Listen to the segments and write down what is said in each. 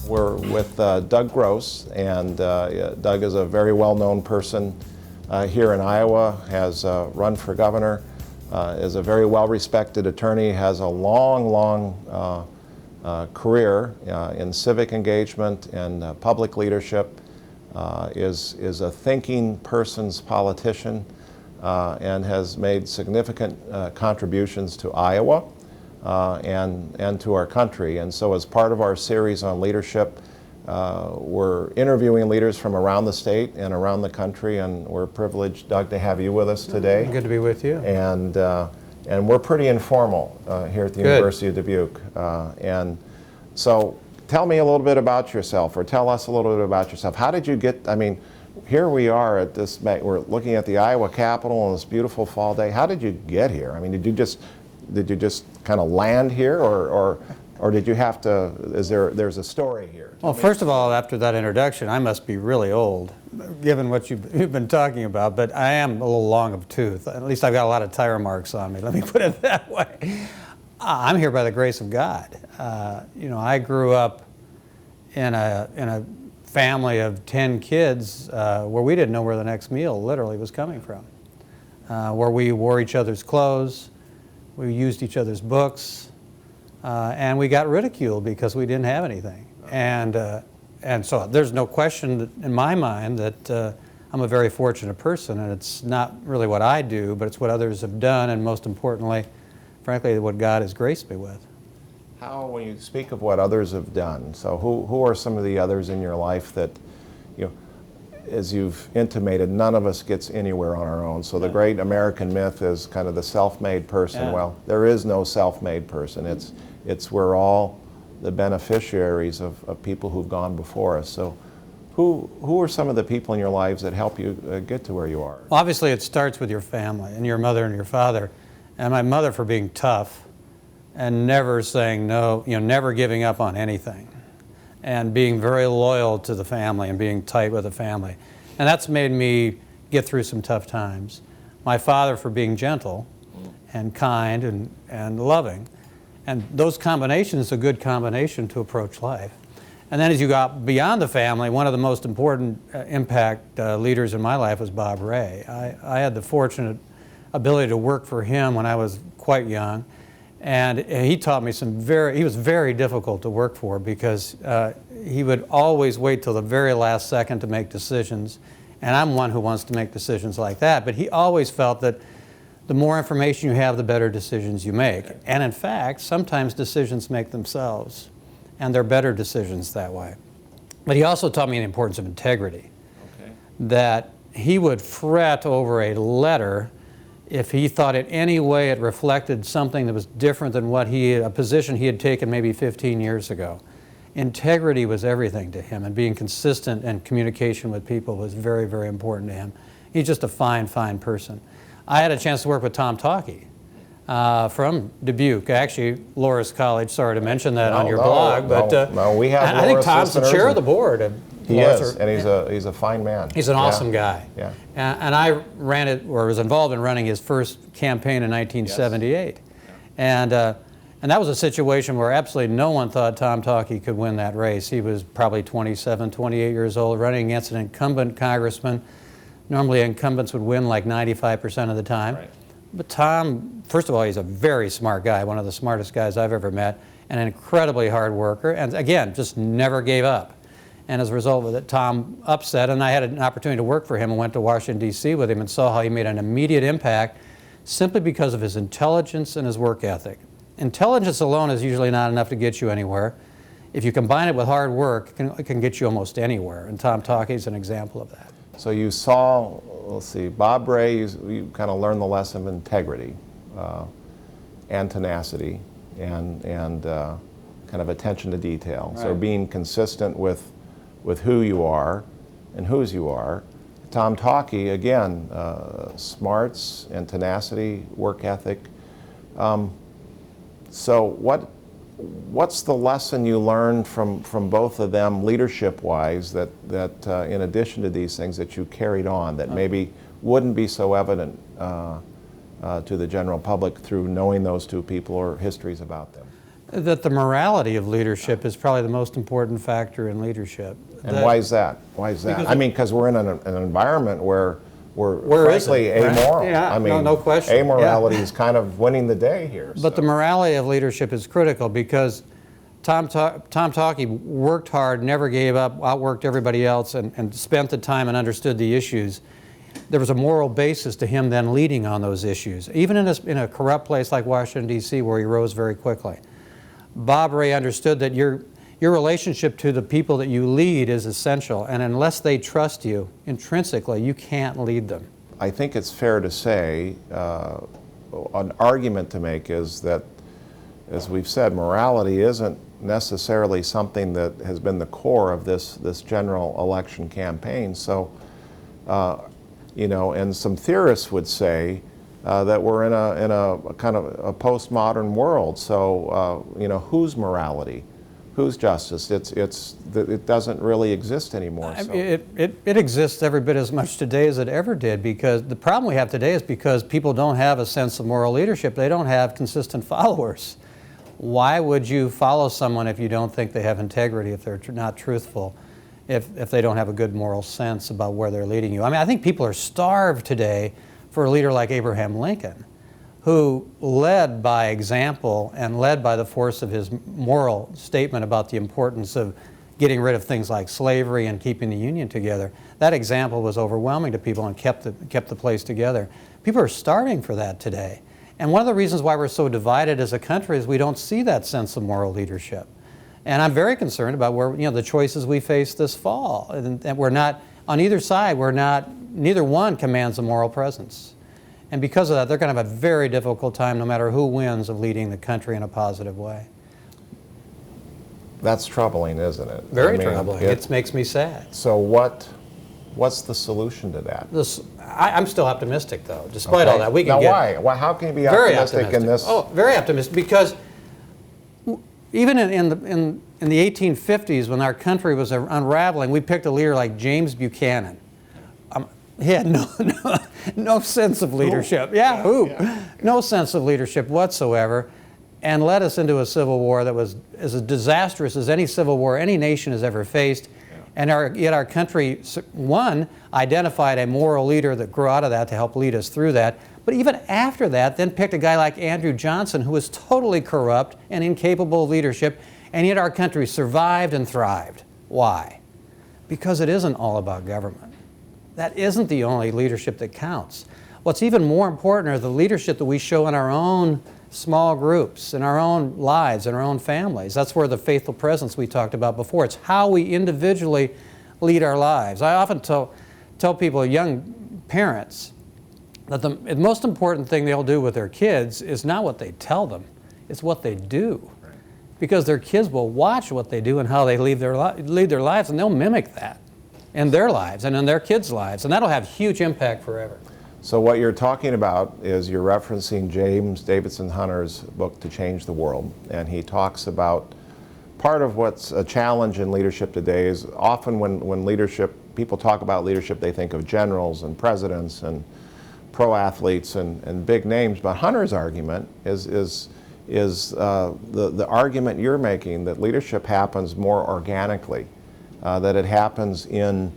We're with Doug Gross, and Doug is a very well-known person here in Iowa, has run for governor, is a very well-respected attorney, has a long career in civic engagement and public leadership, is a thinking person's politician, and has made significant contributions to Iowa and to our country. And so as part of our series on leadership, we're interviewing leaders from around the state and around the country, and we're privileged, Doug, to have you with us today. Good to be with you. And we're pretty informal here at the University of Dubuque. And so tell me a little bit about yourself, or tell us a little bit about yourself. How did you get, I mean, here we are at this, we're looking at the Iowa Capitol on this beautiful fall day. How did you get here? I mean, did you just kind of land here, or did you have to, there's a story here? Well, first of all, after that introduction, I must be really old, given what you've been talking about, but I am a little long of tooth. At least I've got a lot of tire marks on me, let me put it that way. I'm here by the grace of God. You know, I grew up in a family of 10 kids where we didn't know where the next meal literally was coming from, where we wore each other's clothes, we used each other's books, and we got ridiculed because we didn't have anything. And so there's no question that, in my mind, that I'm a very fortunate person, and it's not really what I do, but it's what others have done, and most importantly, frankly, what God has graced me with. How, when you speak of what others have done, so who are some of the others in your life that, you know, as you've intimated, none of us gets anywhere on our own. So the great American myth is kind of the self-made person. Yeah. Well, there is no self-made person. It's we're all the beneficiaries of people who've gone before us. So who are some of the people in your lives that help you get to where you are? Well, obviously it starts with your family and your mother and your father. And my mother for being tough and never saying no, you know, never giving up on anything, and being very loyal to the family and being tight with the family. And that's made me get through some tough times. My father for being gentle and kind and loving. And those combinations, a good combination to approach life. And then as you got beyond the family, one of the most important impact leaders in my life was Bob Ray. I had the fortunate ability to work for him when I was quite young. And he taught me he was very difficult to work for, because he would always wait till the very last second to make decisions. And I'm one who wants to make decisions like that. But he always felt that the more information you have, the better decisions you make. And in fact, sometimes decisions make themselves, and they're better decisions that way. But he also taught me the importance of integrity. Okay. That he would fret over a letter if he thought in any way it reflected something that was different than a position he had taken maybe 15 years ago. Integrity was everything to him, and being consistent and communication with people was very, very important to him. He's just a fine, fine person. I had a chance to work with Tom Talkie from Dubuque. Actually, Loras College, sorry to mention that on your blog, but we have I think Tom's the chair of the board. He is, and he's a fine man. He's an awesome guy. Yeah. And I ran it, or was involved in running his first campaign in 1978. Yes. And that was a situation where absolutely no one thought Tom Talkie could win that race. He was probably 27, 28 years old, running against an incumbent congressman. Normally incumbents would win like 95% of the time. Right. But Tom, first of all, he's a very smart guy, one of the smartest guys I've ever met, and an incredibly hard worker, and again, just never gave up. And as a result of it, Tom upset, and I had an opportunity to work for him and went to Washington, D.C. with him and saw how he made an immediate impact simply because of his intelligence and his work ethic. Intelligence alone is usually not enough to get you anywhere. If you combine it with hard work, it can get you almost anywhere, and Tom Talkie is an example of that. So you saw, let's see, Bob Ray, you kind of learned the lesson of integrity and tenacity and kind of attention to detail. Right. So being consistent with who you are and whose you are. Tom Talkie, again, smarts and tenacity, work ethic. So what's the lesson you learned from both of them leadership-wise that in addition to these things that you carried on that maybe wouldn't be so evident to the general public through knowing those two people or histories about them? That the morality of leadership is probably the most important factor in leadership. And why is that? Why is that? I mean, because we're in an environment where we're is frankly it, right? amoral. Yeah, I mean, no question. amorality Yeah. is kind of winning the day here. But the morality of leadership is critical because Tom Talkie worked hard, never gave up, outworked everybody else, and spent the time and understood the issues. There was a moral basis to him then leading on those issues, even in a corrupt place like Washington, D.C., where he rose very quickly. Bob Ray understood that your relationship to the people that you lead is essential, and unless they trust you intrinsically, you can't lead them. I think it's fair to say, an argument to make is that, as we've said, morality isn't necessarily something that has been the core of this general election campaign. So, you know, and some theorists would say that we're in a kind of a postmodern world. So, you know, whose morality, whose justice? It doesn't really exist anymore. So. It exists every bit as much today as it ever did, because the problem we have today is because people don't have a sense of moral leadership. They don't have consistent followers. Why would you follow someone if you don't think they have integrity, if they're not truthful, if they don't have a good moral sense about where they're leading you? I mean, I think people are starved today for a leader like Abraham Lincoln, who led by example and led by the force of his moral statement about the importance of getting rid of things like slavery and keeping the Union together. That example was overwhelming to people and kept the place together. People are starving for that today. And one of the reasons why we're so divided as a country is we don't see that sense of moral leadership. And I'm very concerned about where, you know, the choices we face this fall. And we're not, on either side, neither one commands a moral presence. And because of that, they're going to have a very difficult time, no matter who wins, of leading the country in a positive way. That's troubling, isn't it? Very troubling. It makes me sad. So what's the solution to that? I'm still optimistic, though, despite all that. Why? How can you be optimistic in this? Oh, very optimistic, because even in the 1850s, when our country was unraveling, we picked a leader like James Buchanan. He had no sense of leadership. No sense of leadership whatsoever, and led us into a civil war that was as disastrous as any civil war any nation has ever faced. And yet our country, one, identified a moral leader that grew out of that to help lead us through that. But even after that, then picked a guy like Andrew Johnson, who was totally corrupt and incapable of leadership, and yet our country survived and thrived. Why? Because it isn't all about government. That isn't the only leadership that counts. What's even more important are the leadership that we show in our own small groups, in our own lives, in our own families. That's where the faithful presence we talked about before. It's how we individually lead our lives. I often tell people, young parents, that the most important thing they'll do with their kids is not what they tell them, it's what they do. Because their kids will watch what they do and how they lead their lives, and they'll mimic that in their lives and in their kids' lives, and that'll have huge impact forever. So what you're talking about is you're referencing James Davidson Hunter's book, To Change the World, and he talks about part of what's a challenge in leadership today is often when people talk about leadership, they think of generals and presidents and pro athletes and big names, but Hunter's argument is the argument you're making, that leadership happens more organically, that it happens in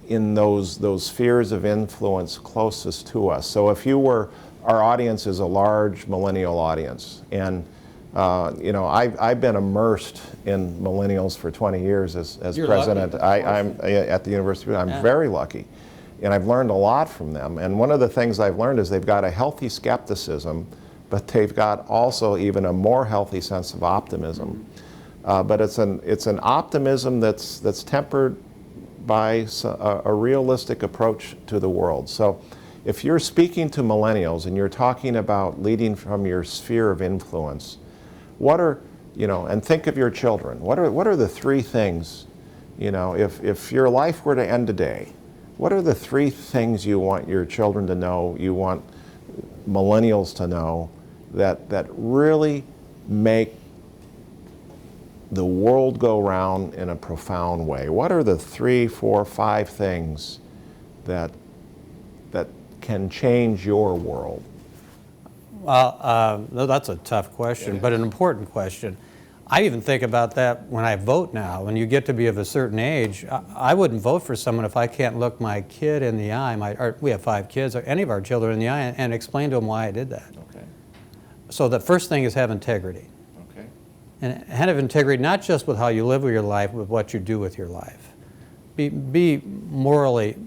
those spheres of influence closest to us. So if our audience is a large millennial audience, and you know, I've been immersed in millennials for 20 years as president. I'm at the University. I'm very lucky, and I've learned a lot from them. And one of the things I've learned is they've got a healthy skepticism, but they've got also even a more healthy sense of optimism. But it's an optimism that's tempered by a realistic approach to the world. So if you're speaking to millennials and you're talking about leading from your sphere of influence, and think of your children, what are the three things, if your life were to end today, what are the three things you want your children to know, you want millennials to know, that really make the world go round in a profound way? What are the 3, 4, 5 things that can change your world? Well, no, that's a tough question, but an important question. I even think about that when I vote now. When you get to be of a certain age, I wouldn't vote for someone if I can't look my kid in the eye, or we have 5 kids, or any of our children in the eye, and explain to them why I did that. Okay. So the first thing is have integrity. Okay. And have integrity not just with how you live with your life, but what you do with your life. Be morally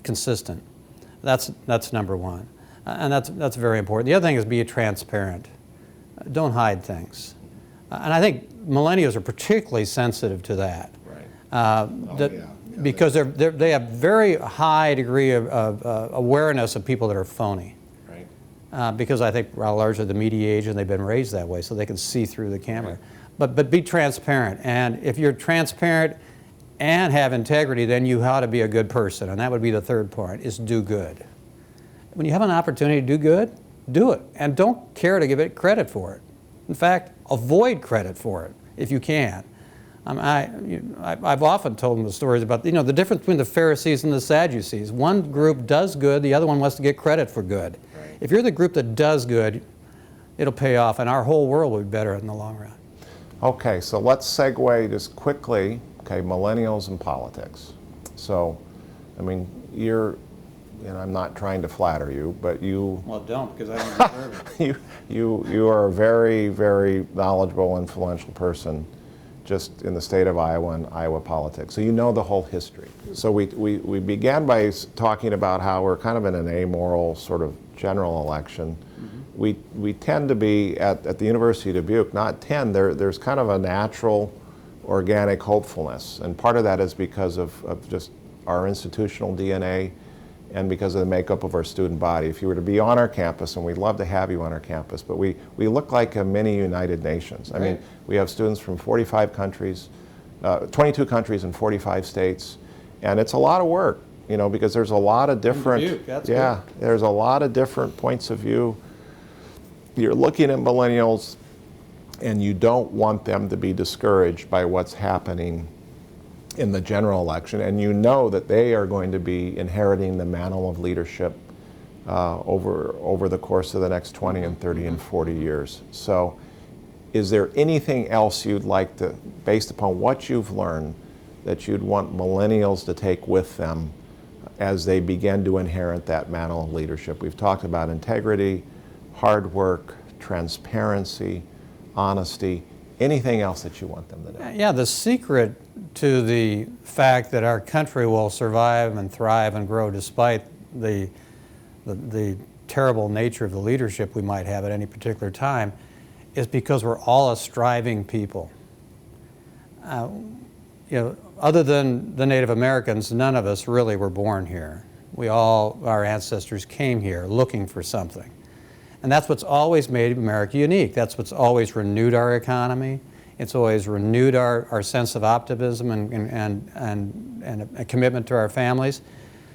consistent. That's number one. And that's very important. The other thing is be transparent. Don't hide things. And I think millennials are particularly sensitive to that. Right. Because they have very high degree of awareness of people that are phony. Right. Because I think we're largely the media age and they've been raised that way, so they can see through the camera. Right. But be transparent. And if you're transparent and have integrity, then you ought to be a good person. And that would be the third part, is do good. When you have an opportunity to do good, do it. And don't care to give it credit for it. In fact, avoid credit for it if you can. I've often told them the stories about the difference between the Pharisees and the Sadducees. One group does good, the other one wants to get credit for good. Right. If you're the group that does good, it'll pay off, and our whole world will be better in the long run. Okay, so let's segue just quickly. Okay, millennials and politics. So, I mean, and I'm not trying to flatter you, but you... Well, don't, because I don't deserve it. You are a very, very knowledgeable, influential person just in the state of Iowa and Iowa politics. So you know the whole history. So we began by talking about how we're kind of in an amoral sort of general election. Mm-hmm. We tend to be, at the University of Dubuque, there's kind of a natural, organic hopefulness. And part of that is because of just our institutional DNA, and because of the makeup of our student body. If you were to be on our campus, and we'd love to have you on our campus, but we look like a mini United Nations. I mean, we have students from 45 countries, 22 countries and 45 states, and it's a lot of work, because there's a lot of different, there's a lot of different points of view. You're looking at millennials, and you don't want them to be discouraged by what's happening in the general election, and you know that they are going to be inheriting the mantle of leadership over the course of the next 20 and 30 and 40 years. So is there anything else you'd like to, based upon what you've learned, that you'd want millennials to take with them as they begin to inherit that mantle of leadership? We've talked about integrity, hard work, transparency, honesty. Anything else that you want them to do? Yeah, the secret to the fact that our country will survive and thrive and grow despite the terrible nature of the leadership we might have at any particular time is because we're all a striving people. Other than the Native Americans, none of us really were born here. Our ancestors came here looking for something. And that's what's always made America unique. That's what's always renewed our economy. It's always renewed our sense of optimism and a commitment to our families.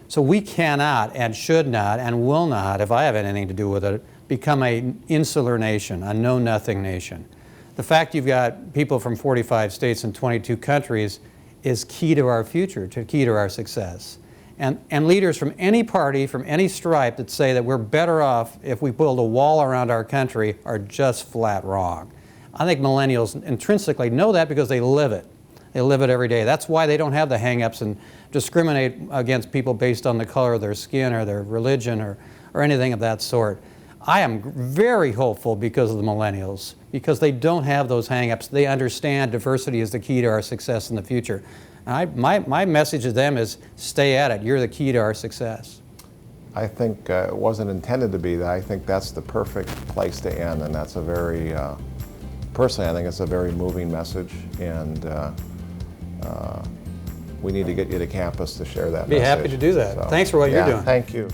So we cannot and should not and will not, if I have anything to do with it, become an insular nation, a know-nothing nation. The fact you've got people from 45 states and 22 countries is key to our future, key to our success. And leaders from any party, from any stripe that say that we're better off if we build a wall around our country are just flat wrong. I think millennials intrinsically know that because they live it. They live it every day. That's why they don't have the hang-ups and discriminate against people based on the color of their skin or their religion or anything of that sort. I am very hopeful because of the millennials, because they don't have those hang-ups. They understand diversity is the key to our success in the future. My message to them is stay at it. You're the key to our success. I think it wasn't intended to be that. I think that's the perfect place to end, and that's a very, personally, I think it's a very moving message, and we need to get you to campus to share that message. Be happy to do that. So, thanks for what you're doing. Thank you.